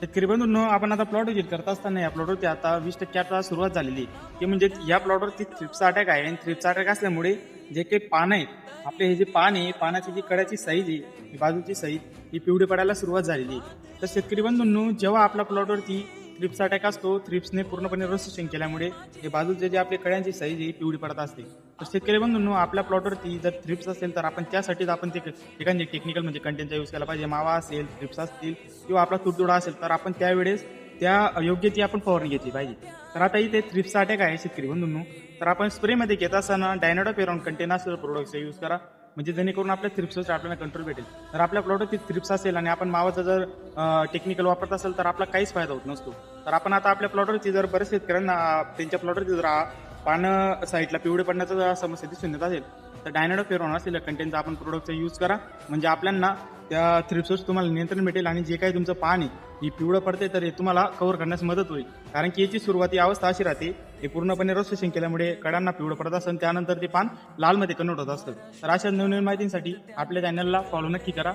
शेतकरी बंधूंनो, आपण आता प्लॉट विजिट करत असताना या प्लॉटवरती आता 20% आता सुरुवात झालेली आहे. की म्हणजे या प्लॉटवरती थ्रिप्सचा अटॅक आहे आणि थ्रिप्सचा अटॅक असल्यामुळे जे काही पानं आहेत, आपले हे जे पान आहे, पानाची जी कड्याची साईज आहे, ही बाजूची साईज ही पिवळी पडायला सुरुवात झालेली आहे. तर शेतकरी बंधूंनो, जेव्हा आपल्या प्लॉटवरती थ्रिप्सचा अटॅक असतो, थ्रिप्सने पूर्णपणे रजिस्ट्रेशन केल्यामुळे हे बाजूचे जे आपले कड्यांची साईज आहे, ही पिवळी पडत असते. तर शेतकरी बंधूंनो, आपल्या प्लॉटवरती जर थ्रिप्स असेल तर आपण त्यासाठीच आपण ते ठिकाणी टेक्निकल म्हणजे कंटेनचा यूज केला पाहिजे. मावा असेल, थ्रिप्स असतील किंवा आपला तुडतुडा असेल तर आपण त्यावेळेस त्या योग्य ती आपण फवारणी घेतली पाहिजे. तर आता इथे थ्रिप्सचा अटॅक आहे शेतकरी बंधूंनो, तर आपण स्प्रेमध्ये घेत असताना डायनोडोपेरॉन कंटेन असलेलं प्रोडक्टचा यूज करा, म्हणजे जेणेकरून आपल्या थ्रिप्सवर आपल्याला कंट्रोल भेटेल. तर आपल्या प्लॉटवरती थ्रिप्स असेल आणि आपण मावाचा जर टेक्निकल वापरत असेल तर आपला काहीच फायदा होत नसतो. तर आपण आता आपल्या प्लॉटवरती जर बरेच शेतकऱ्यांना त्यांच्या प्लॉटवरती जर पानं साईडला पिवळे पडण्याचा जर समस्या दिसून येत असेल तर डायनोडोपेरॉन असलेल्या कंटेनचा आपण प्रोडक्टचा यूज करा, म्हणजे आपल्याला त्या थ्रिप्सवर तुम्हाला नियंत्रण भेटेल आणि जे काही तुमचं पान आहे ही पिवळं पडते तर हे तुम्हाला कव्हर करण्यास मदत होईल. कारण की याची सुरुवाती अवस्था अशी राहते, हे पूर्णपणे रजिस्ट्रेशन केल्यामुळे कडांना पिवळं पडत असतं, त्यानंतर ते पान लालमध्ये कन्वर्ट होत असतं. तर अशा नवनवीन माहितीसाठी आपल्या चॅनलला फॉलो नक्की करा.